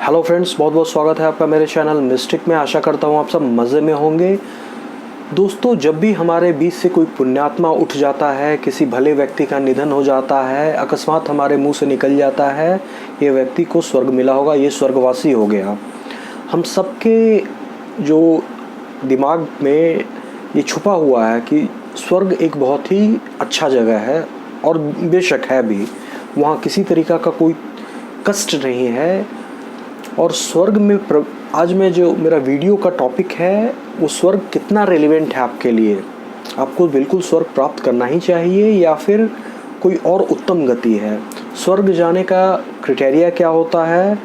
Hello friends, बहुत बहुत स्वागत है आपका मेरे चैनल मिस्टिक में। आशा करता हूँ आप सब मज़े में होंगे। दोस्तों, जब भी हमारे बीच से कोई पुण्यात्मा उठ जाता है, किसी भले व्यक्ति का निधन हो जाता है, अकस्मात हमारे मुंह से निकल जाता है ये व्यक्ति को स्वर्ग मिला होगा, ये स्वर्गवासी हो गया। हम सबके जो दिमाग में ये छुपा हुआ है कि स्वर्ग एक बहुत ही अच्छा जगह है, और बेशक है भी। वहाँ किसी तरीक़ा का कोई कष्ट नहीं है। और स्वर्ग में आज में जो मेरा वीडियो का टॉपिक है वो स्वर्ग कितना रेलिवेंट है आपके लिए। आपको बिल्कुल स्वर्ग प्राप्त करना ही चाहिए या फिर कोई और उत्तम गति है। स्वर्ग जाने का क्राइटेरिया क्या होता है,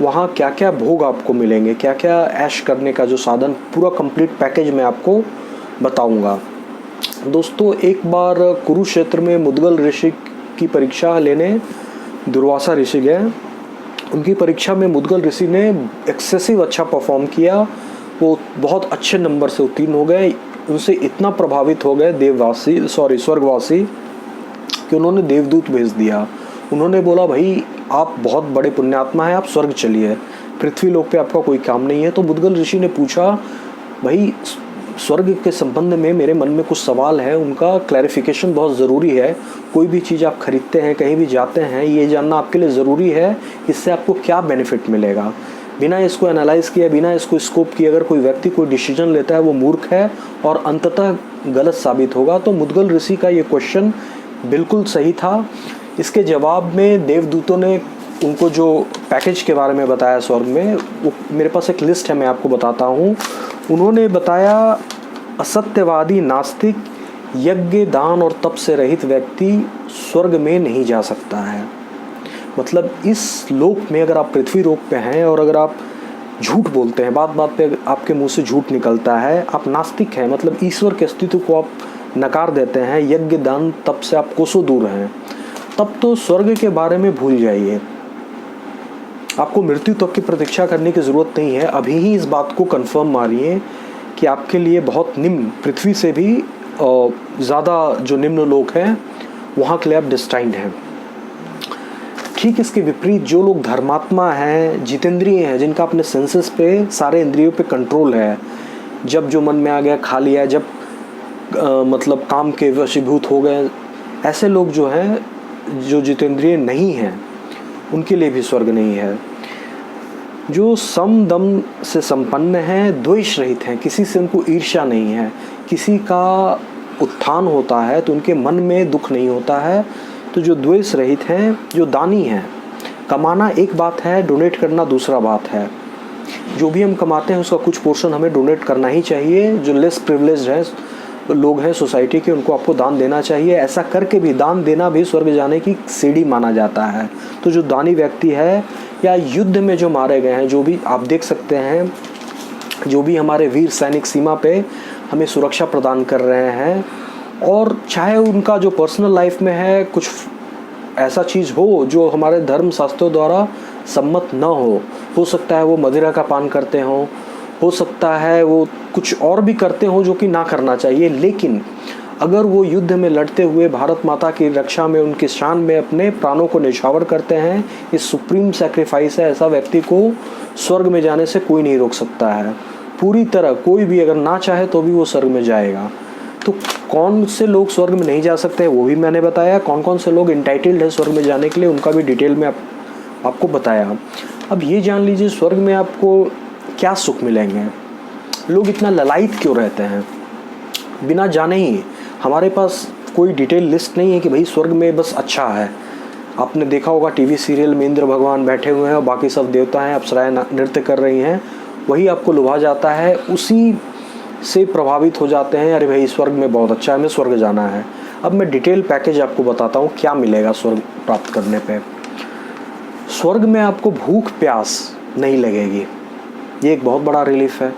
वहाँ क्या क्या भोग आपको मिलेंगे, क्या क्या ऐश करने का जो साधन, पूरा कंप्लीट पैकेज मैं आपको बताऊँगा। दोस्तों, एक बार कुरुक्षेत्र में मुद्गल ऋषि की परीक्षा लेने दुर्वासा ऋषि गए। उनकी परीक्षा में मुद्गल ऋषि ने एक्सेसिव अच्छा परफॉर्म किया। वो बहुत अच्छे नंबर से उत्तीर्ण हो गए। उनसे इतना प्रभावित हो गए स्वर्गवासी कि उन्होंने देवदूत भेज दिया। उन्होंने बोला, भाई आप बहुत बड़े पुण्यात्मा हैं, आप स्वर्ग चलिए, पृथ्वी लोक पे आपका कोई काम नहीं है। तो मुद्गल ऋषि ने पूछा, भाई स्वर्ग के संबंध में मेरे मन में कुछ सवाल है, उनका क्लैरिफिकेशन बहुत ज़रूरी है। कोई भी चीज़ आप खरीदते हैं, कहीं भी जाते हैं, ये जानना आपके लिए ज़रूरी है इससे आपको क्या बेनिफिट मिलेगा। बिना इसको एनालाइज़ किए, बिना इसको स्कोप किए अगर कोई व्यक्ति कोई डिसीजन लेता है वो मूर्ख है और अंततः गलत साबित होगा। तो मुद्गल ऋषि का ये क्वेश्चन बिल्कुल सही था। इसके जवाब में देवदूतों ने उनको जो पैकेज के बारे में बताया स्वर्ग में, वो मेरे पास एक लिस्ट है, मैं आपको बताता हूँ। उन्होंने बताया, असत्यवादी, नास्तिक, यज्ञ, दान और तप से रहित व्यक्ति स्वर्ग में नहीं जा सकता है। मतलब इस लोक में अगर आप पृथ्वी लोक पे हैं और अगर आप झूठ बोलते हैं, बात बात पे आपके मुंह से झूठ निकलता है, आप नास्तिक हैं, मतलब ईश्वर के अस्तित्व को आप नकार देते हैं, यज्ञ, दान, तप से आप कोसों दूर हैं, तब तो स्वर्ग के बारे में भूल जाइए। आपको मृत्यु तक की प्रतीक्षा करने की ज़रूरत नहीं है। अभी ही इस बात को कंफर्म मारिए कि आपके लिए बहुत निम्न, पृथ्वी से भी ज़्यादा जो निम्न लोक हैं वहाँ के लिए आप डिस्टाइंड हैं। ठीक इसके विपरीत जो लोग धर्मात्मा हैं, जितेंद्रिय हैं, जिनका अपने सेंसेस पे, सारे इंद्रियों पे कंट्रोल है, जब जो मन में आ गया खा लिया, जब मतलब काम के वशीभूत हो गए, ऐसे लोग जो हैं, जो जितेंद्रिय नहीं हैं, उनके लिए भी स्वर्ग नहीं है। जो सम दम से संपन्न हैं, द्वेष रहित हैं, किसी से उनको ईर्ष्या नहीं है, किसी का उत्थान होता है तो उनके मन में दुख नहीं होता है। तो जो द्वेष रहित हैं, जो दानी हैं, कमाना एक बात है, डोनेट करना दूसरा बात है। जो भी हम कमाते हैं उसका कुछ पोर्शन हमें डोनेट करना ही चाहिए। जो लेस प्रिविलेज्ड हैं लोग हैं सोसाइटी के, उनको आपको दान देना चाहिए। ऐसा करके भी दान देना भी स्वर्ग जाने की सीढ़ी माना जाता है। तो जो दानी व्यक्ति है, या युद्ध में जो मारे गए हैं, जो भी आप देख सकते हैं, जो भी हमारे वीर सैनिक सीमा पे हमें सुरक्षा प्रदान कर रहे हैं, और चाहे उनका जो पर्सनल लाइफ में है कुछ ऐसा चीज़ हो जो हमारे धर्म शास्त्रों द्वारा सम्मत न हो सकता है वो मदिरा का पान करते हों, हो सकता है वो कुछ और भी करते हो जो कि ना करना चाहिए, लेकिन अगर वो युद्ध में लड़ते हुए भारत माता की रक्षा में, उनकी शान में अपने प्राणों को न्यौछावर करते हैं, ये सुप्रीम सैक्रिफाइस है। ऐसा व्यक्ति को स्वर्ग में जाने से कोई नहीं रोक सकता है। पूरी तरह कोई भी अगर ना चाहे तो भी वो स्वर्ग में जाएगा। तो कौन से लोग स्वर्ग में नहीं जा सकते वो भी मैंने बताया। कौन कौन से लोग इंटाइटल्ड है स्वर्ग में जाने के लिए, उनका भी डिटेल में आपको बताया। अब ये जान लीजिए स्वर्ग में आपको क्या सुख मिलेंगे। लोग इतना ललायित क्यों रहते हैं बिना जाने ही। हमारे पास कोई डिटेल लिस्ट नहीं है कि भाई स्वर्ग में बस अच्छा है। आपने देखा होगा टीवी सीरियल में इंद्र भगवान बैठे हुए हैं और बाकी सब देवता हैं, अप्सराएं नृत्य कर रही हैं, वही आपको लुभा जाता है, उसी से प्रभावित हो जाते हैं, अरे भाई स्वर्ग में बहुत अच्छा है, हमें स्वर्ग जाना है। अब मैं डिटेल पैकेज आपको बताता हूँ क्या मिलेगा स्वर्ग प्राप्त करने पे। स्वर्ग में आपको भूख प्यास नहीं लगेगी, ये एक बहुत बड़ा रिलीफ है।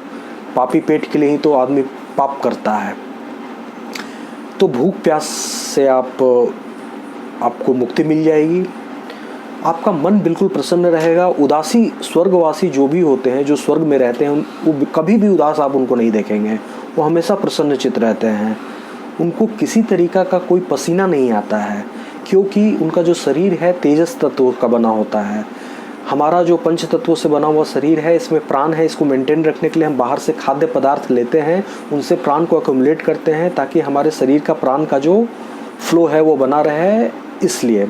पापी पेट के लिए ही तो आदमी पाप करता है। तो भूख प्यास से आपको मुक्ति मिल जाएगी। आपका मन बिल्कुल प्रसन्न रहेगा। उदासी स्वर्गवासी जो भी होते हैं, जो स्वर्ग में रहते हैं, वो कभी भी उदास आप उनको नहीं देखेंगे। वो हमेशा प्रसन्नचित्त रहते हैं। उनको किसी तरीका का कोई पसीना नहीं आता है, क्योंकि उनका जो शरीर है तेजस तत्व का बना होता है। हमारा जो पंच तत्वों से बना हुआ शरीर है, इसमें प्राण है, इसको मेंटेन रखने के लिए हम बाहर से खाद्य पदार्थ लेते हैं, उनसे प्राण को अक्यूमुलेट करते हैं ताकि हमारे शरीर का प्राण का जो फ्लो है वो बना रहे, इसलिए।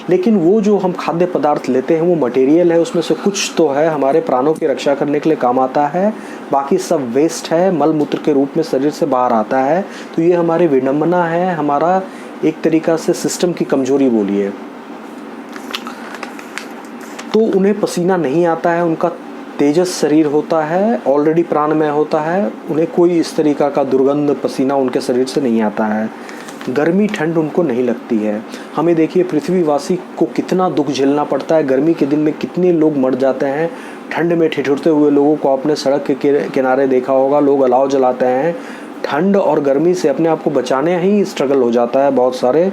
लेकिन वो जो हम खाद्य पदार्थ लेते हैं वो मटेरियल है, उसमें से कुछ तो है हमारे प्राणों की रक्षा करने के लिए काम आता है, बाकी सब वेस्ट है, मल मूत्र के रूप में शरीर से बाहर आता है। तो ये हमारी विडंबना है, हमारा एक तरीक़ा से सिस्टम की कमजोरी बोलिए। तो उन्हें पसीना नहीं आता है, उनका तेजस शरीर होता है, ऑलरेडी प्राणमय होता है, उन्हें कोई इस तरीक़ा का दुर्गंध पसीना उनके शरीर से नहीं आता है, गर्मी ठंड उनको नहीं लगती है। हमें देखिए पृथ्वीवासी को कितना दुख झेलना पड़ता है, गर्मी के दिन में कितने लोग मर जाते हैं, ठंड में ठिठुरते हुए लोगों को आपने सड़क के किनारे देखा होगा, लोग अलाव जलाते हैं। ठंड और गर्मी से अपने आप को बचाने ही स्ट्रगल हो जाता है। बहुत सारे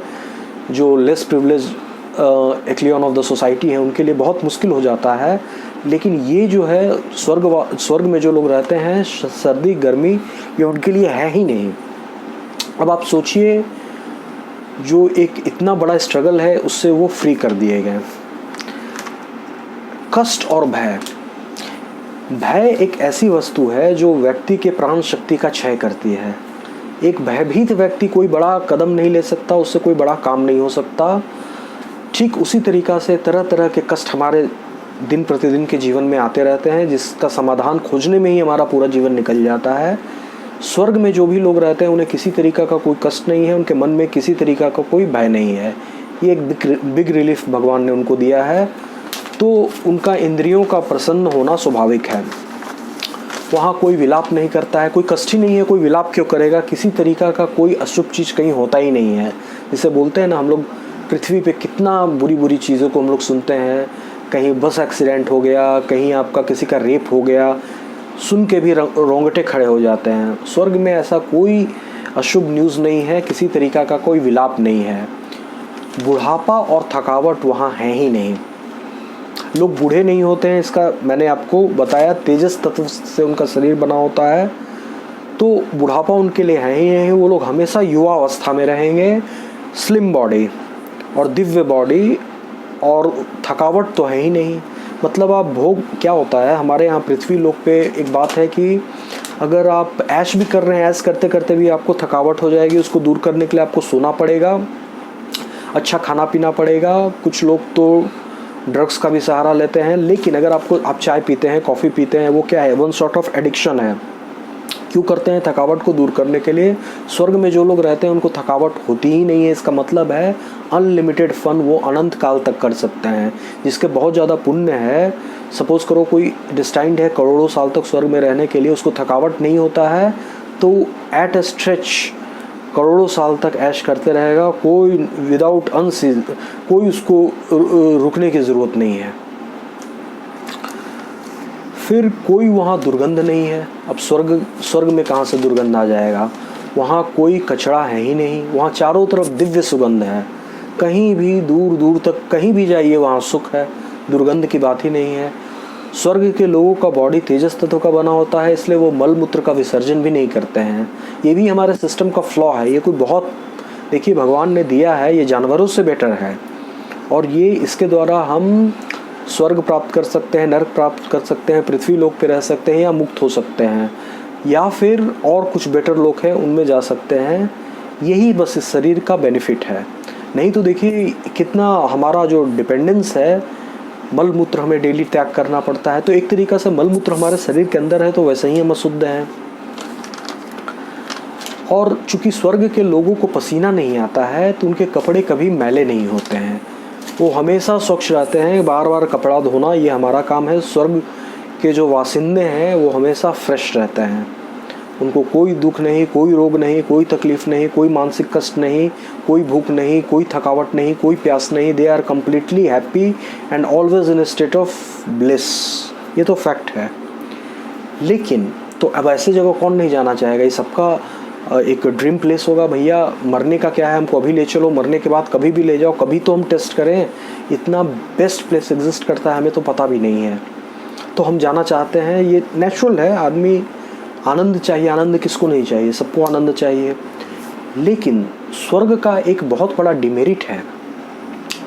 जो less privilege echelon of the society है उनके लिए बहुत मुश्किल हो जाता है। लेकिन ये जो है स्वर्ग में जो लोग रहते हैं, सर्दी गर्मी ये उनके लिए है ही नहीं। अब आप सोचिए जो एक इतना बड़ा स्ट्रगल है उससे वो फ्री कर दिए गए। कष्ट और भय, भय एक ऐसी वस्तु है जो व्यक्ति के प्राण शक्ति का क्षय करती है। एक भयभीत व्यक्ति कोई बड़ा कदम नहीं ले सकता, उससे कोई बड़ा काम नहीं हो सकता। ठीक उसी तरीक़ा से तरह तरह के कष्ट हमारे दिन प्रतिदिन के जीवन में आते रहते हैं, जिसका समाधान खोजने में ही हमारा पूरा जीवन निकल जाता है। स्वर्ग में जो भी लोग रहते हैं उन्हें किसी तरीक़ा का कोई कष्ट नहीं है, उनके मन में किसी तरीक़ा का कोई भय नहीं है। ये एक बिग रिलीफ भगवान ने उनको दिया है। तो उनका इंद्रियों का प्रसन्न होना स्वाभाविक है। वहाँ कोई विलाप नहीं करता है, कोई कष्ट ही नहीं है, कोई विलाप क्यों करेगा। किसी तरीक़ा का कोई अशुभ चीज़ कहीं होता ही नहीं है। जिसे बोलते हैं ना, हम लोग पृथ्वी पे कितना बुरी बुरी चीज़ों को हम लोग सुनते हैं। कहीं बस एक्सीडेंट हो गया, कहीं आपका किसी का रेप हो गया, सुन के भी रोंगटे खड़े हो जाते हैं। स्वर्ग में ऐसा कोई अशुभ न्यूज़ नहीं है, किसी तरीक़ा का कोई विलाप नहीं है। बुढ़ापा और थकावट वहाँ है ही नहीं। लोग बूढ़े नहीं होते हैं, इसका मैंने आपको बताया, तेजस तत्व से उनका शरीर बना होता है। तो बुढ़ापा उनके लिए है ही नहीं। वो लोग हमेशा युवा अवस्था में रहेंगे, स्लिम बॉडी और दिव्य बॉडी, और थकावट तो है ही नहीं। मतलब आप भोग क्या होता है हमारे यहाँ पृथ्वी लोक पे, एक बात है कि अगर आप ऐश भी कर रहे हैं, ऐश करते करते भी आपको थकावट हो जाएगी। उसको दूर करने के लिए आपको सोना पड़ेगा, अच्छा खाना पीना पड़ेगा। कुछ लोग तो ड्रग्स का भी सहारा लेते हैं। लेकिन अगर आप चाय पीते हैं, कॉफ़ी पीते हैं, वो क्या है, वन सॉर्ट ऑफ एडिक्शन है। क्यों करते हैं? थकावट को दूर करने के लिए। स्वर्ग में जो लोग रहते हैं उनको थकावट होती ही नहीं है। इसका मतलब है अनलिमिटेड फन वो अनंत काल तक कर सकते हैं। जिसके बहुत ज़्यादा पुण्य है, सपोज़ करो कोई डिस्टाइंड है करोड़ों साल तक स्वर्ग में रहने के लिए, उसको थकावट नहीं होता है, तो एट ए स्ट्रेच करोड़ों साल तक ऐश करते रहेगा। कोई विदाउट अनसीज, कोई उसको रुकने की ज़रूरत नहीं है। फिर कोई वहाँ दुर्गंध नहीं है। अब स्वर्ग में कहाँ से दुर्गंध आ जाएगा? वहाँ कोई कचरा है ही नहीं। वहाँ चारों तरफ दिव्य सुगंध है। कहीं भी दूर दूर तक कहीं भी जाइए वहाँ सुख है, दुर्गंध की बात ही नहीं है। स्वर्ग के लोगों का बॉडी तेजस तत्व का बना होता है, इसलिए वो मल मूत्र का विसर्जन भी नहीं करते हैं। ये भी हमारे सिस्टम का फ्लॉ है। ये कोई बहुत, देखिए भगवान ने दिया है, ये जानवरों से बेटर है। और ये इसके द्वारा हम स्वर्ग प्राप्त कर सकते हैं, नरक प्राप्त कर सकते हैं, पृथ्वी लोक पे रह सकते हैं, या मुक्त हो सकते हैं, या फिर और कुछ बेटर लोक हैं उनमें जा सकते हैं। यही बस इस शरीर का बेनिफिट है। नहीं तो देखिए कितना हमारा जो डिपेंडेंस है, मल मूत्र हमें डेली त्याग करना पड़ता है। तो एक तरीक़ा से मल मूत्र हमारे शरीर के अंदर है, तो वैसे ही हम अशुद्ध हैं। और चूंकि स्वर्ग के लोगों को पसीना नहीं आता है, तो उनके कपड़े कभी मैले नहीं होते हैं, वो हमेशा स्वच्छ रहते हैं। बार बार कपड़ा धोना ये हमारा काम है। स्वर्ग के जो वासिंदे हैं वो हमेशा फ्रेश रहते हैं। उनको कोई दुख नहीं, कोई रोग नहीं, कोई तकलीफ़ नहीं, कोई मानसिक कष्ट नहीं, कोई भूख नहीं, कोई थकावट नहीं, कोई प्यास नहीं। They are completely happy and always in a state of bliss. ये तो फैक्ट है। लेकिन तो अब ऐसे जगह कौन नहीं जाना चाहेगा? ये सबका एक ड्रीम प्लेस होगा। भैया मरने का क्या है, हमको अभी ले चलो, मरने के बाद कभी भी ले जाओ, कभी तो हम टेस्ट करें। इतना बेस्ट प्लेस एग्जिस्ट करता है, हमें तो पता भी नहीं है, तो हम जाना चाहते हैं। ये नेचुरल है। आदमी आनंद चाहिए, आनंद किसको नहीं चाहिए, सबको आनंद चाहिए। लेकिन स्वर्ग का एक बहुत बड़ा डिमेरिट है,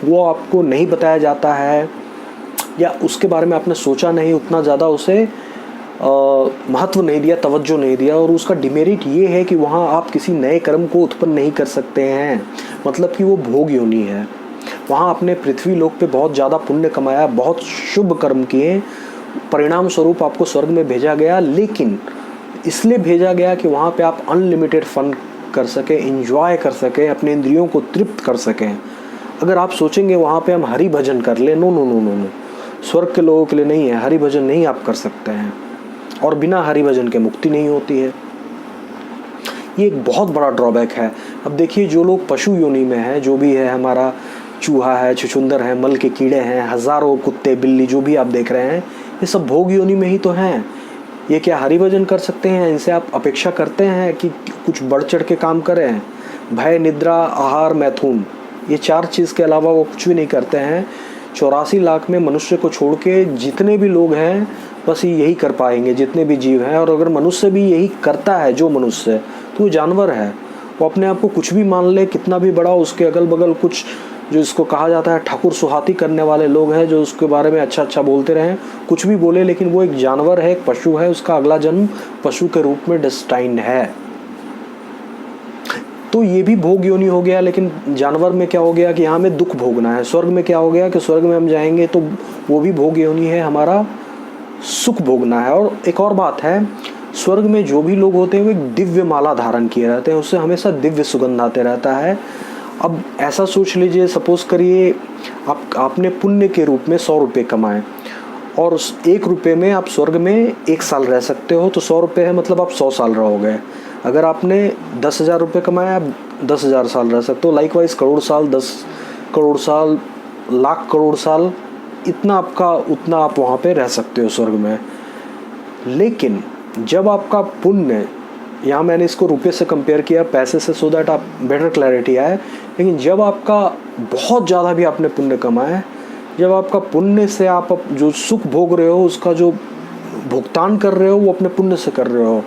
वो आपको नहीं बताया जाता है। या उसके बारे में आपने सोचा नहीं, उतना ज़्यादा उसे महत्व नहीं दिया, तवज्जो नहीं दिया, और उसका डिमेरिट ये है कि वहाँ आप किसी नए कर्म को उत्पन्न नहीं कर सकते हैं, मतलब कि वो भोग योनि है। वहाँ आपने पृथ्वी लोक पे बहुत ज़्यादा पुण्य कमाया, बहुत शुभ कर्म किए, परिणाम स्वरूप आपको स्वर्ग में भेजा गया, लेकिन इसलिए भेजा गया कि वहाँ पे आप अनलिमिटेड फन कर सकें, एंजॉय कर सकें, अपने इंद्रियों को तृप्त कर सकें। अगर आप सोचेंगे वहाँ पे हम हरि भजन कर लें, no no no no no, स्वर्ग के लोगों के लिए नहीं है, हरि भजन नहीं आप कर सकते हैं, और बिना हरि भजन के मुक्ति नहीं होती है। ये एक बहुत बड़ा ड्रॉबैक है। अब देखिए, जो लोग पशु योनि में है, जो भी है, हमारा चूहा है, छुछुंदर है, मल के कीड़े हैं, हज़ारों कुत्ते बिल्ली जो भी आप देख रहे हैं, ये सब भोग योनि में ही तो हैं। ये क्या हरि भजन कर सकते हैं? इनसे आप अपेक्षा करते हैं कि कुछ बढ़ चढ़ के काम करें? भय, निद्रा, आहार, मैथुन, ये 4 चीज़ के अलावा वो कुछ भी नहीं करते हैं। 84 लाख में मनुष्य को छोड़ के जितने भी लोग हैं बस यही कर पाएंगे, जितने भी जीव हैं। और अगर मनुष्य भी यही करता है, जो मनुष्य, तो वो जानवर है। वो अपने आप को कुछ भी मान ले, कितना भी बड़ा, उसके अगल बगल कुछ जो इसको कहा जाता है ठाकुर सुहाती करने वाले लोग हैं, जो उसके बारे में अच्छा अच्छा बोलते रहें, कुछ भी बोले, लेकिन वो एक जानवर है, एक पशु है, उसका अगला जन्म पशु के रूप में डेस्टाइन्ड है। तो ये भी भोग योनि हो गया। लेकिन जानवर में क्या हो गया कि यहाँ हमें दुख भोगना है। स्वर्ग में क्या हो गया कि स्वर्ग में हम जाएंगे तो वो भी भोग योनि है, हमारा सुख भोगना है। और एक और बात है, स्वर्ग में जो भी लोग होते हैं वो एक दिव्य माला धारण किए रहते हैं, उससे हमेशा दिव्य सुगंध आते रहता है। अब ऐसा सोच लीजिए, सपोज करिए आपने पुण्य के रूप में 100 रुपये कमाए, और उस 1 रुपये में आप स्वर्ग में 1 साल रह सकते हो, तो 100 रुपये है, मतलब आप 100 साल रहोगे। अगर आपने 10,000 रुपये कमाए, आप 10,000 साल रह सकते हो। लाइकवाइज करोड़ साल, 10 करोड़ साल, लाख करोड़ साल, इतना उतना आप वहाँ पे रह सकते हो स्वर्ग में। लेकिन जब आपका पुण्य, यहाँ मैंने इसको रुपये से कंपेयर किया, पैसे से, सो दैट आप बेटर क्लैरिटी आए, लेकिन जब आपका बहुत ज़्यादा भी आपने पुण्य कमाए, जब आपका पुण्य से आप जो सुख भोग रहे हो, उसका जो भुगतान कर रहे हो वो अपने पुण्य से कर रहे हो,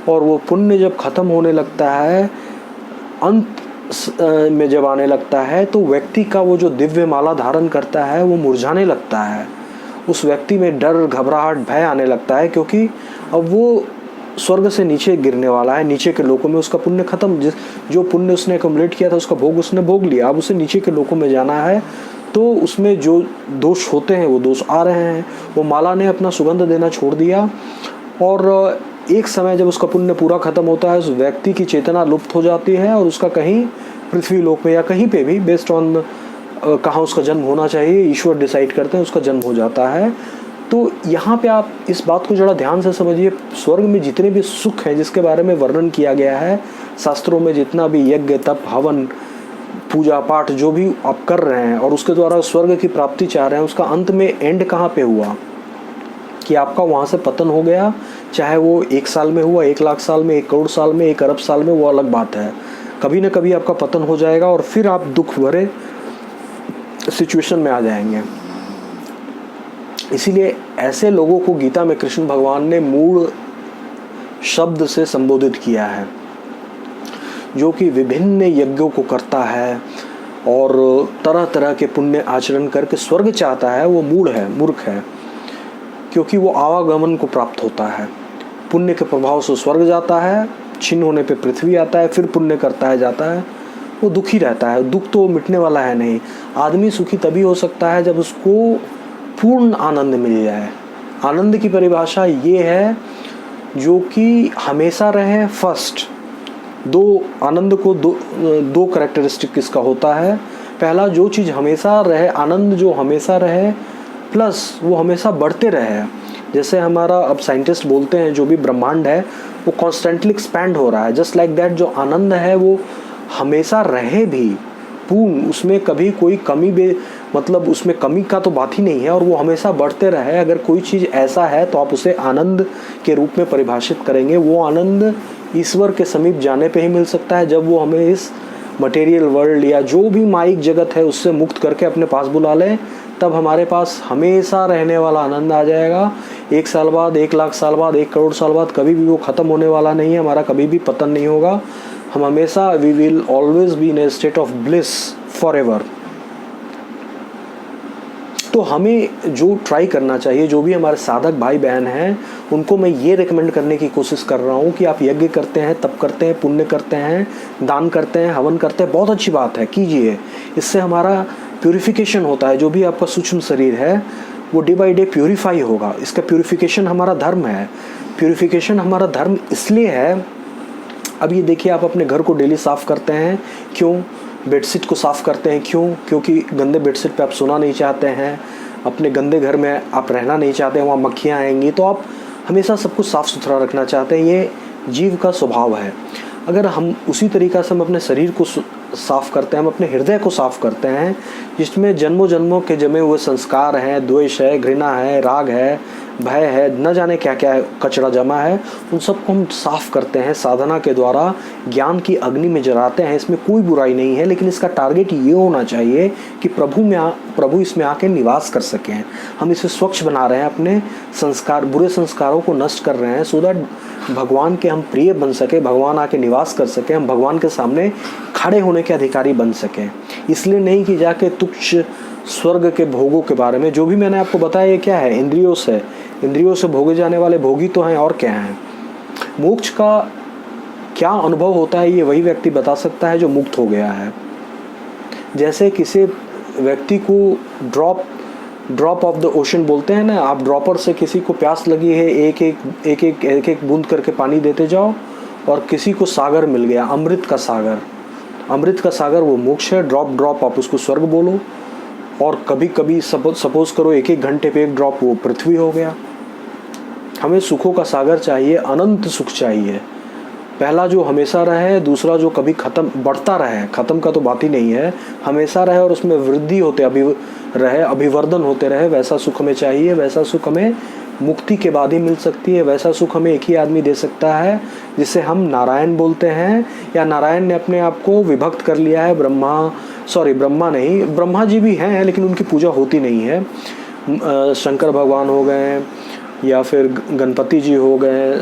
और वो पुण्य जब ख़त्म होने लगता है, अंत में जब आने लगता है, तो व्यक्ति का वो जो दिव्य माला धारण करता है वो मुरझाने लगता है। उस व्यक्ति में डर, घबराहट, भय आने लगता है, क्योंकि अब वो स्वर्ग से नीचे गिरने वाला है। नीचे के लोकों में उसका पुण्य खत्म, जो पुण्य उसने अकम्युलेट किया था उसका भोग उसने भोग लिया, अब उसे नीचे के लोकों में जाना है। तो उसमें जो दोष होते हैं वो दोष आ रहे हैं। वो माला ने अपना सुगंध देना छोड़ दिया, और एक समय जब उसका पुण्य पूरा खत्म होता है, उस व्यक्ति की चेतना लुप्त हो जाती है, और उसका कहीं पृथ्वी लोक में या कहीं पे भी, बेस्ड ऑन कहाँ उसका जन्म होना चाहिए, ईश्वर डिसाइड करते हैं, उसका जन्म हो जाता है। तो यहाँ पे आप इस बात को ज़रा ध्यान से समझिए, स्वर्ग में जितने भी सुख हैं जिसके बारे में वर्णन किया गया है शास्त्रों में, जितना भी यज्ञ, तप, हवन, पूजा पाठ जो भी आप कर रहे हैं और उसके द्वारा स्वर्ग की प्राप्ति चाह रहे हैं, उसका अंत में एंड कहाँ पे हुआ कि आपका वहाँ से पतन हो गया। चाहे वो 1 साल में हुआ, 1 लाख साल में, 1 करोड़ साल में, 1 अरब साल में, वो अलग बात है। कभी ना कभी आपका पतन हो जाएगा और फिर आप दुख भरे सिचुएशन में आ जाएंगे। इसीलिए ऐसे लोगों को गीता में कृष्ण भगवान ने मूढ़ शब्द से संबोधित किया है, जो कि विभिन्न यज्ञों को करता है और तरह तरह के पुण्य आचरण करके स्वर्ग चाहता है। वो मूढ़ है, मूर्ख है, क्योंकि वो आवागमन को प्राप्त होता है। पुण्य के प्रभाव से स्वर्ग जाता है, छिन्न होने पे पृथ्वी आता है, फिर पुण्य करता है जाता है, वो दुखी रहता है। दुख तो मिटने वाला है नहीं। आदमी सुखी तभी हो सकता है जब उसको पूर्ण आनंद मिल जाए। आनंद की परिभाषा ये है जो कि हमेशा रहे। फर्स्ट आनंद को दो कैरेक्टरिस्टिक इसका होता है। पहला, जो चीज़ हमेशा रहे, आनंद जो हमेशा रहे, प्लस वो हमेशा बढ़ते रहे। जैसे हमारा अब साइंटिस्ट बोलते हैं जो भी ब्रह्मांड है वो कॉन्स्टेंटली एक्सपैंड हो रहा है, जस्ट लाइक दैट जो आनंद है वो हमेशा रहे भी पूर्ण, उसमें कभी कोई कमी मतलब उसमें कमी का तो बात ही नहीं है, और वो हमेशा बढ़ते रहे। अगर कोई चीज़ ऐसा है तो आप उसे आनंद के रूप में परिभाषित करेंगे। वो आनंद ईश्वर के समीप जाने पे ही मिल सकता है, जब वो हमें इस मटेरियल वर्ल्ड या जो भी माइक जगत है उससे मुक्त करके अपने पास बुला लें, तब हमारे पास हमेशा रहने वाला आनंद आ जाएगा। 1 साल बाद, 1 लाख साल बाद, 1 करोड़ साल बाद, कभी भी वो ख़त्म होने वाला नहीं है। हमारा कभी भी पतन नहीं होगा। हम हमेशा we will always be in a state of bliss forever. तो हमें जो ट्राई करना चाहिए, जो भी हमारे साधक भाई बहन हैं, उनको मैं ये रिकमेंड करने की कोशिश कर रहा हूँ कि आप यज्ञ करते हैं, तप करते हैं, पुण्य करते हैं, दान करते हैं, हवन करते हैं, बहुत अच्छी बात है, कीजिए। इससे हमारा प्यूरिफिकेशन होता है। जो भी आपका सूक्ष्म शरीर है वो डे बाई डे प्यूरिफाई होगा। इसका प्यूरिफिकेशन हमारा धर्म है। प्यूरिफिकेशन हमारा धर्म इसलिए है, अब ये देखिए, आप अपने घर को डेली साफ़ करते हैं, क्यों? बेडशीट को साफ़ करते हैं, क्यों? क्योंकि गंदे बेडशीट पे आप सोना नहीं चाहते हैं, अपने गंदे घर में आप रहना नहीं चाहते हैं, वहाँ मक्खियाँ आएंगी, तो आप हमेशा सब कुछ साफ़ सुथरा रखना चाहते हैं। ये जीव का स्वभाव है। अगर हम उसी तरीक़ा से हम अपने शरीर को साफ़ करते हैं, हम अपने हृदय को साफ़ करते हैं, जिसमें जन्मों जन्मों के जमे हुए संस्कार हैं, द्वेष है, घृणा है, राग है, भय है, न जाने क्या क्या कचरा जमा है, उन सबको हम साफ़ करते हैं, साधना के द्वारा ज्ञान की अग्नि में जलाते हैं। इसमें कोई बुराई नहीं है, लेकिन इसका टारगेट ये होना चाहिए कि प्रभु इसमें आके निवास कर सकें। हम इसे स्वच्छ बना रहे हैं, अपने संस्कार, बुरे संस्कारों को नष्ट कर रहे हैं, सो दैट भगवान के हम प्रिय बन सके, भगवान आके निवास कर सके, हम भगवान के सामने खड़े होने के अधिकारी बन सकें। इसलिए नहीं कि जाके तुच्छ स्वर्ग के भोगों के बारे में, जो भी मैंने आपको बताया, ये क्या है? इंद्रियों से भोगे जाने वाले भोगी तो हैं, और क्या हैं? मोक्ष का क्या अनुभव होता है ये वही व्यक्ति बता सकता है जो मुक्त हो गया है। जैसे किसी व्यक्ति को ड्रॉप ऑफ द ओशन बोलते हैं ना, आप ड्रॉपर से किसी को प्यास लगी है, एक एक बूंद करके पानी देते जाओ, और किसी को सागर मिल गया, अमृत का सागर वो मोक्ष है। ड्रॉप आप उसको स्वर्ग बोलो, और कभी कभी सपोज करो एक घंटे पे एक ड्रॉप वो पृथ्वी हो गया। हमें सुखों का सागर चाहिए, अनंत सुख चाहिए। पहला जो हमेशा रहे, दूसरा जो कभी बढ़ता रहे, ख़त्म का तो बात ही नहीं है, हमेशा रहे और उसमें वृद्धि होते अभिवर्धन होते रहे, वैसा सुख हमें चाहिए। वैसा सुख हमें मुक्ति के बाद ही मिल सकती है। वैसा सुख हमें एक ही आदमी दे सकता है, जिसे हम नारायण बोलते हैं, या नारायण ने अपने आप को विभक्त कर लिया है। ब्रह्मा जी भी हैं, लेकिन उनकी पूजा होती नहीं है। शंकर भगवान हो गए, या फिर गणपति जी हो गए,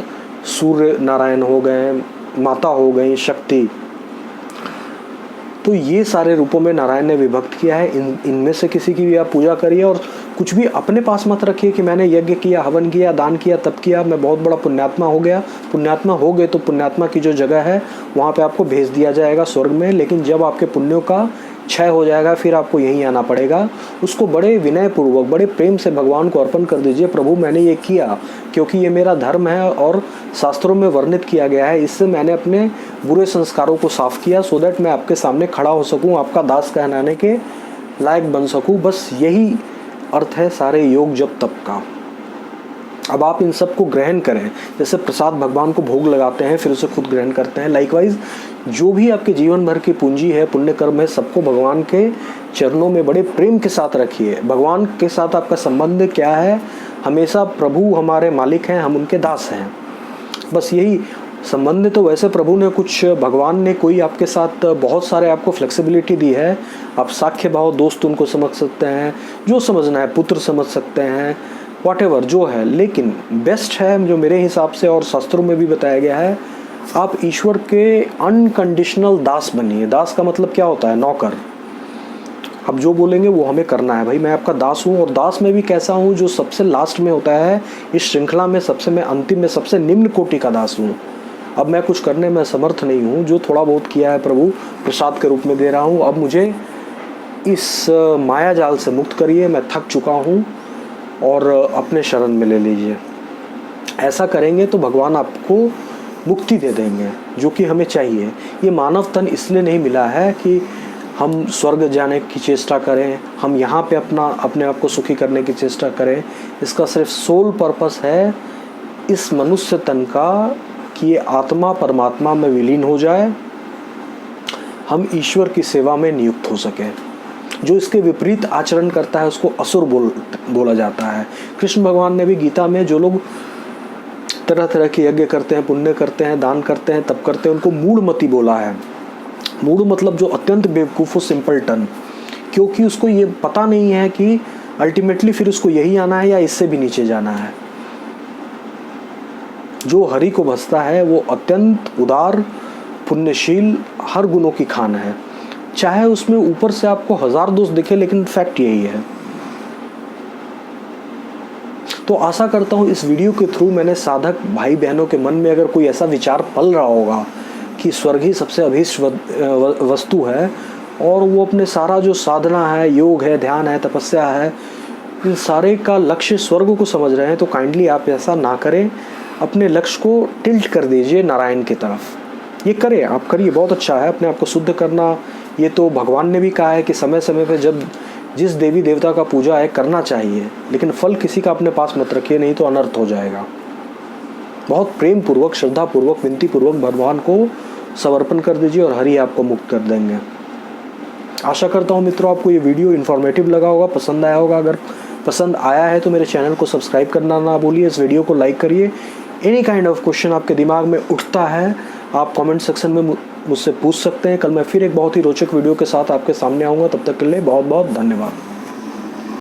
सूर्य नारायण हो गए, माता हो गई शक्ति, तो ये सारे रूपों में नारायण ने विभक्त किया है। इनमें से किसी की भी आप पूजा करिए, और कुछ भी अपने पास मत रखिए कि मैंने यज्ञ किया, हवन किया, दान किया, तप किया, मैं बहुत बड़ा पुण्यात्मा हो गया। पुण्यात्मा हो गए तो पुण्यात्मा की जो जगह है वहाँ पे आपको भेज दिया जाएगा स्वर्ग में, लेकिन जब आपके पुण्यों का क्षय हो जाएगा फिर आपको यहीं आना पड़ेगा। उसको बड़े विनय पूर्वक, बड़े प्रेम से भगवान को अर्पण कर दीजिए। प्रभु, मैंने ये किया क्योंकि ये मेरा धर्म है और शास्त्रों में वर्णित किया गया है, इससे मैंने अपने बुरे संस्कारों को साफ किया, सो दैट मैं आपके सामने खड़ा हो सकूं, आपका दास कहलाने के लायक बन सकूं। बस यही अर्थ है सारे योग जप तप का। अब आप इन सब को ग्रहण करें, जैसे प्रसाद भगवान को भोग लगाते हैं फिर उसे खुद ग्रहण करते हैं। लाइकवाइज जो भी आपके जीवन भर की पूंजी है, पुण्य कर्म है, सबको भगवान के चरणों में बड़े प्रेम के साथ रखिए। भगवान के साथ आपका संबंध क्या है? हमेशा प्रभु हमारे मालिक हैं, हम उनके दास हैं, बस यही संबंध। तो वैसे प्रभु ने कुछ, भगवान ने कोई आपके साथ बहुत सारे आपको फ्लेक्सिबिलिटी दी है। आप साख्य भाव दोस्त उनको समझ सकते हैं, जो समझना है, पुत्र समझ सकते हैं, व्हाटएवर जो है, लेकिन बेस्ट है जो मेरे हिसाब से और शास्त्रों में भी बताया गया है, आप ईश्वर के अनकंडीशनल दास बनिए। दास का मतलब क्या होता है? नौकर। अब जो बोलेंगे वो हमें करना है। भाई मैं आपका दास हूँ, और दास में भी कैसा हूँ? जो सबसे लास्ट में होता है इस श्रृंखला में, सबसे मैं अंतिम में सबसे निम्न कोटि का दास हूँ। अब मैं कुछ करने में समर्थ नहीं हूँ, जो थोड़ा बहुत किया है प्रभु प्रसाद के रूप में दे रहा हूँ। अब मुझे इस माया जाल से मुक्त करिए, मैं थक चुका हूँ, और अपने शरण में ले लीजिए। ऐसा करेंगे तो भगवान आपको मुक्ति दे देंगे, जो कि हमें चाहिए। ये मानव तन इसलिए नहीं मिला है कि हम स्वर्ग जाने की चेष्टा करें, हम यहाँ पे अपने आप को सुखी करने की चेष्टा करें। इसका सिर्फ सोल पर्पस है इस मनुष्य तन का कि ये आत्मा परमात्मा में विलीन हो जाए, हम ईश्वर की सेवा में नियुक्त हो सकें। जो इसके विपरीत आचरण करता है उसको असुर बोला जाता है। कृष्ण भगवान ने भी गीता में जो लोग तरह तरह के यज्ञ करते हैं, पुण्य करते हैं, दान करते हैं, तप करते हैं, उनको मूढ़मति बोला है। मूढ़ मतलब जो अत्यंत बेवकूफ़, सिंपलटन, क्योंकि उसको ये पता नहीं है कि अल्टीमेटली फिर उसको यही आना है या इससे भी नीचे जाना है। जो हरि को भजता है वो अत्यंत उदार, पुण्यशील, हर गुणों की खान है। चाहे उसमें ऊपर से आपको 1000 दोष दिखे, लेकिन फैक्ट यही है। तो आशा करता हूँ इस वीडियो के थ्रू मैंने साधक भाई बहनों के मन में अगर कोई ऐसा विचार पल रहा होगा कि स्वर्ग ही सबसे अभीष्ट वस्तु है और वो अपने सारा जो साधना है, योग है, ध्यान है, तपस्या है, इन सारे का लक्ष्य स्वर्ग को समझ रहे हैं, तो काइंडली आप ऐसा ना करें। अपने लक्ष्य को टिल्ट कर दीजिए नारायण की तरफ। ये करें, आप करिए, बहुत अच्छा है। अपने आप को शुद्ध करना, ये तो भगवान ने भी कहा है कि समय समय पे जब जिस देवी देवता का पूजा है करना चाहिए, लेकिन फल किसी का अपने पास मत रखिए, नहीं तो अनर्थ हो जाएगा। बहुत प्रेम पूर्वक, श्रद्धा पूर्वक, विनती पूर्वक भगवान को समर्पण कर दीजिए और हरि आपको मुक्त कर देंगे। आशा करता हूँ मित्रों आपको ये वीडियो इन्फॉर्मेटिव लगा होगा, पसंद आया होगा। अगर पसंद आया है तो मेरे चैनल को सब्सक्राइब करना ना भूलिए, इस वीडियो को लाइक करिए। एनी काइंड ऑफ क्वेश्चन आपके दिमाग में उठता है, आप कमेंट सेक्शन में मुझसे पूछ सकते हैं। कल मैं फिर एक बहुत ही रोचक वीडियो के साथ आपके सामने आऊँगा। तब तक के लिए बहुत बहुत धन्यवाद।